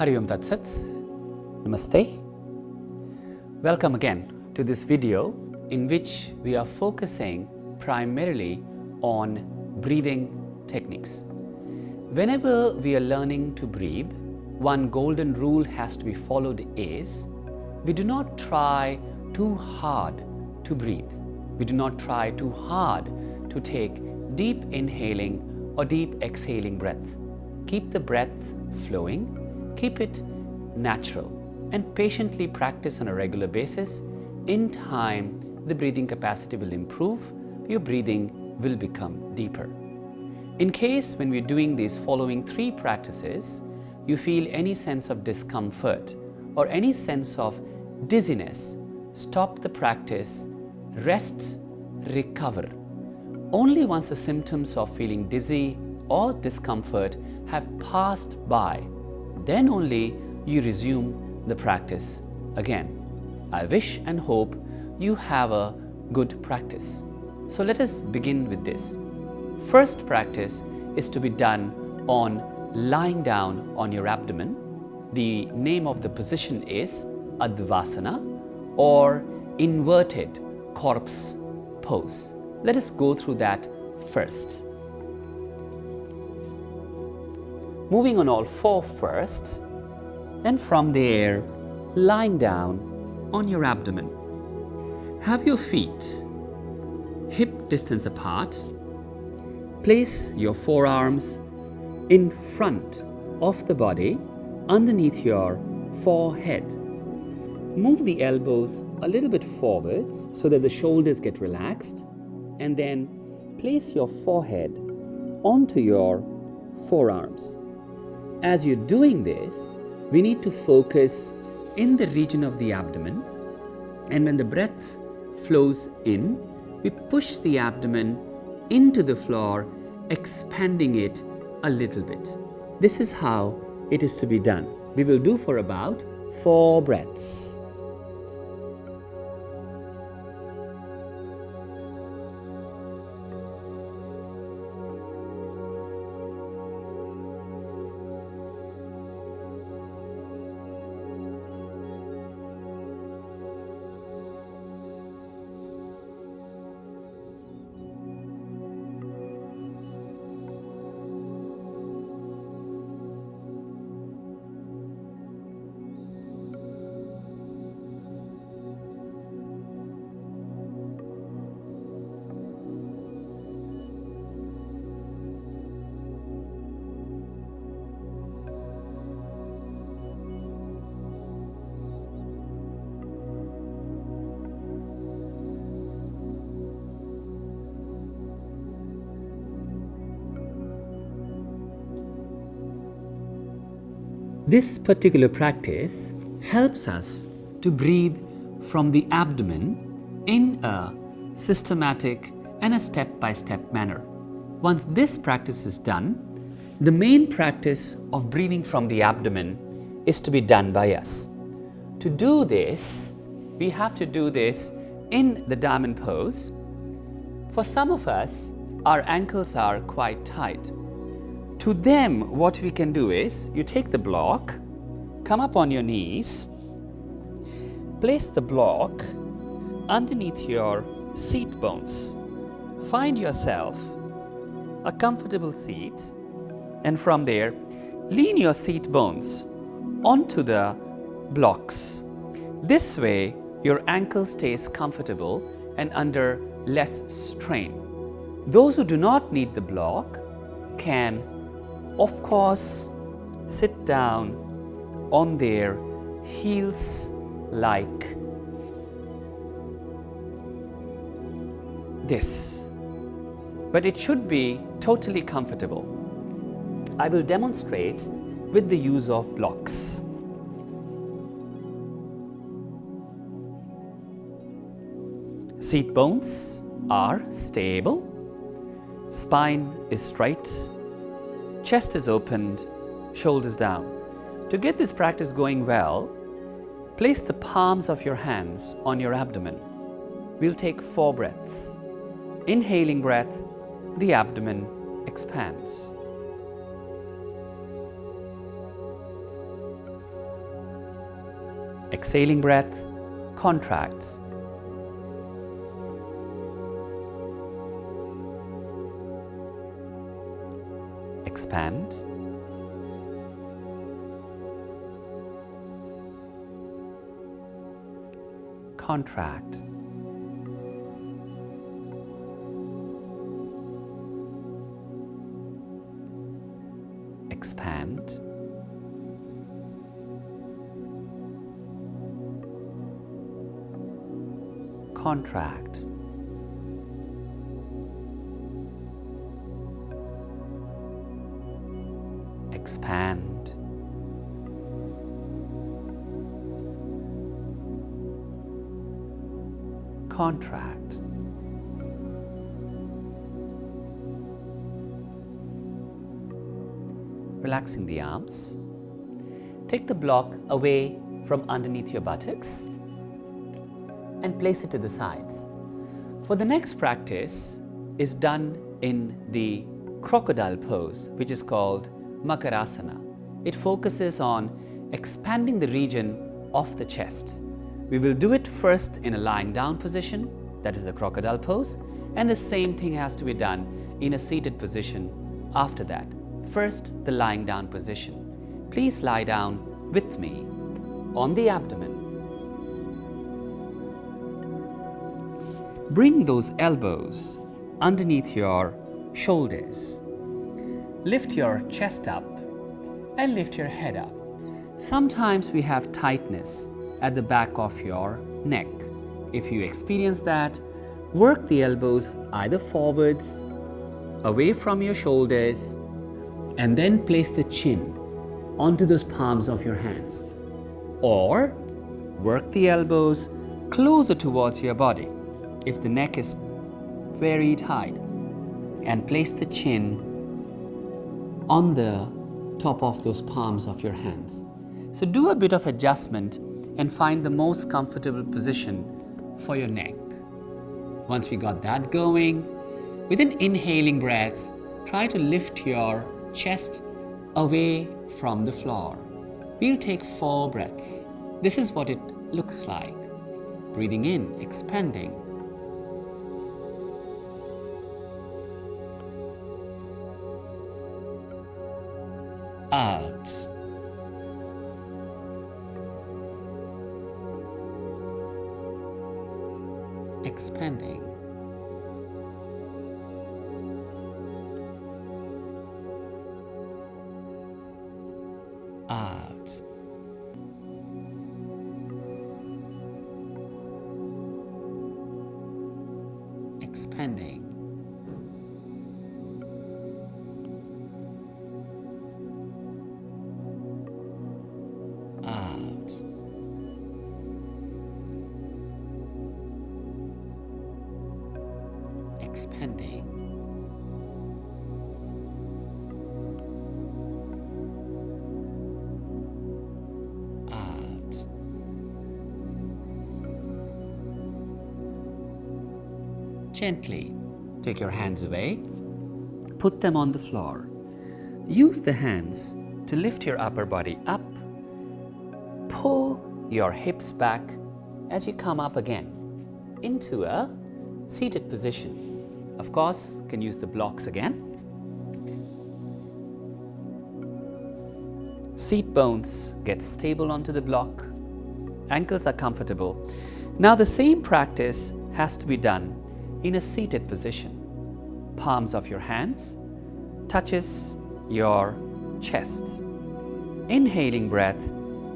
Hari Om Tat Sat. Namaste. Welcome again to this video in which we are focusing primarily on breathing techniques. Whenever we are learning to breathe, one golden rule has to be followed is we do not try too hard to breathe. We do not try too hard to take deep inhaling or deep exhaling breath. Keep the breath flowing. Keep it natural and patiently practice on a regular basis. In time, the breathing capacity will improve, your breathing will become deeper. In case when we're doing these following 3 practices, you feel any sense of discomfort or any sense of dizziness, stop the practice, rest, recover. Only once the symptoms of feeling dizzy or discomfort have passed by, then only you resume the practice again. I wish and hope you have a good practice. So let us begin with this. First practice is to be done on lying down on your abdomen. The name of the position is Advasana or inverted corpse pose. Let us go through that first. Moving on all 4 first, and from there, lying down on your abdomen. Have your feet hip distance apart. Place your forearms in front of the body, underneath your forehead. Move the elbows a little bit forwards so that the shoulders get relaxed, and then place your forehead onto your forearms. As you're doing this, we need to focus in the region of the abdomen, and when the breath flows in, we push the abdomen into the floor, expanding it a little bit. This is how it is to be done. We will do for about 4 breaths. This particular practice helps us to breathe from the abdomen in a systematic and a step-by-step manner. Once this practice is done, the main practice of breathing from the abdomen is to be done by us. To do this, we have to do this in the diamond pose. For some of us, our ankles are quite tight. To them, what we can do is, you take the block, come up on your knees, place the block underneath your seat bones. Find yourself a comfortable seat, and from there, lean your seat bones onto the blocks. This way, your ankle stays comfortable and under less strain. Those who do not need the block can, of course, sit down on their heels like this. But it should be totally comfortable. I will demonstrate with the use of blocks. Seat bones are stable, spine is straight, chest is opened, shoulders down. To get this practice going well, place the palms of your hands on your abdomen. We'll take 4 breaths. Inhaling breath, the abdomen expands. Exhaling breath contracts. Expand. Contract. Expand. Contract. Expand. Contract. Relaxing the arms. Take the block away from underneath your buttocks and place it to the sides. For the next practice is done in the crocodile pose, which is called Makarasana. It focuses on expanding the region of the chest. We will do it first in a lying down position, that is the crocodile pose, and the same thing has to be done in a seated position after that. First, the lying down position. Please lie down with me on the abdomen. Bring those elbows underneath your shoulders. Lift your chest up and lift your head up. Sometimes we have tightness at the back of your neck. If you experience that, work the elbows either forwards, away from your shoulders, and then place the chin onto those palms of your hands. Or work the elbows closer towards your body if the neck is very tight, and place the chin on the top of those palms of your hands. So do a bit of adjustment and find the most comfortable position for your neck. Once we got that going, with an inhaling breath, try to lift your chest away from the floor. We'll take 4 breaths. This is what it looks like. Breathing in, expanding. Out. Expanding. Out. Expanding. Out. Expanding. Out. Gently take your hands away. Put them on the floor. Use the hands to lift your upper body up. Pull your hips back as you come up again into a seated position. Of course, you can use the blocks again. Seat bones get stable onto the block. Ankles are comfortable. Now the same practice has to be done in a seated position. Palms of your hands touches your chest. Inhaling breath,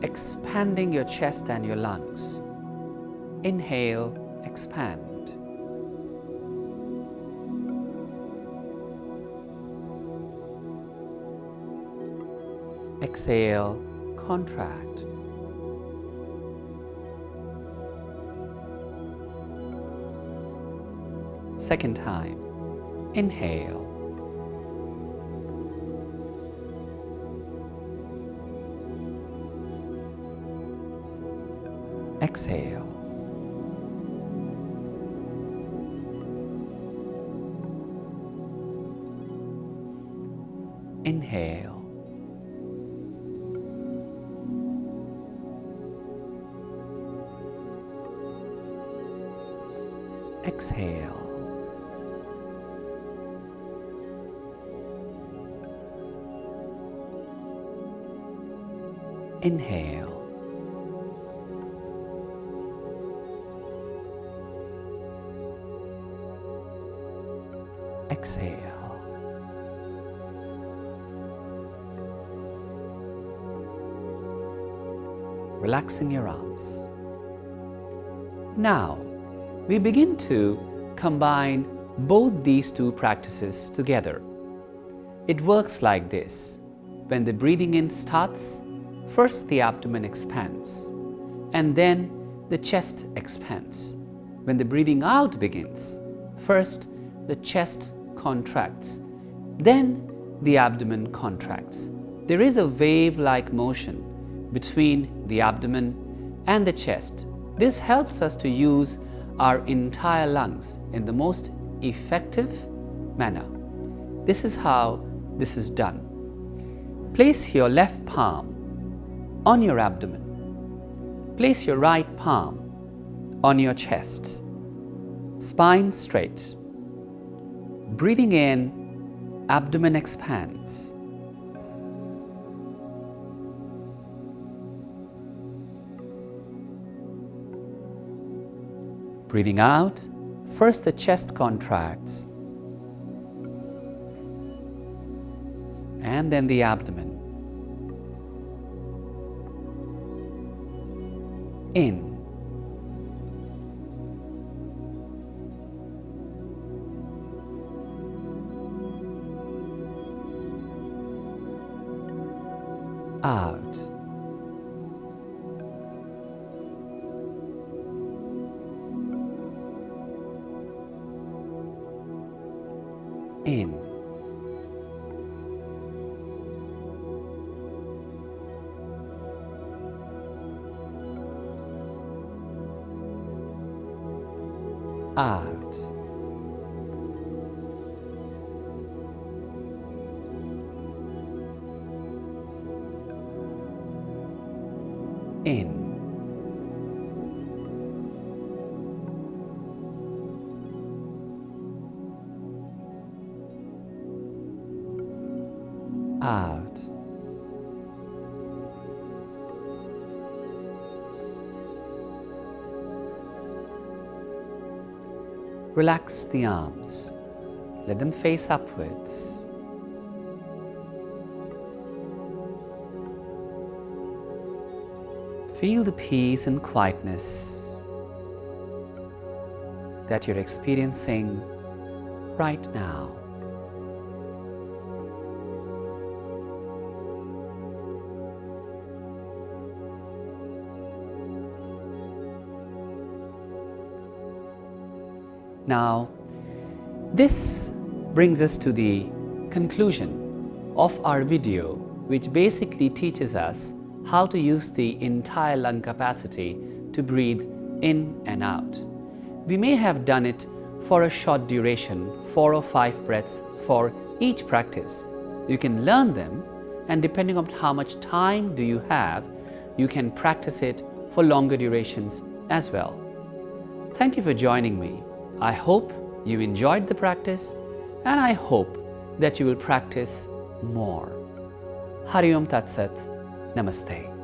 expanding your chest and your lungs. Inhale, expand. Exhale, contract. Second time. Inhale. Exhale. Inhale. exhale. Inhale. Exhale. Relaxing your arms. Now, we begin to combine both these two practices together. It works like this. When the breathing in starts, first the abdomen expands, and then the chest expands. When the breathing out begins, first the chest contracts, then the abdomen contracts. There is a wave-like motion between the abdomen and the chest. This helps us to use our entire lungs in the most effective manner. This is how this is done. Place your left palm on your abdomen. Place your right palm on your chest. Spine straight. Breathing in, abdomen expands. Breathing out, first the chest contracts, and then the abdomen. In. Out. In. Out. In. Out. Relax the arms. Let them face upwards. Feel the peace and quietness that you're experiencing right now. Now, this brings us to the conclusion of our video, which basically teaches us how to use the entire lung capacity to breathe in and out. We may have done it for a short duration, 4 or 5 breaths for each practice. You can learn them, and depending on how much time do you have, you can practice it for longer durations as well. Thank you for joining me. I hope you enjoyed the practice, and I hope that you will practice more. Hari Om Tat Sat. Namaste.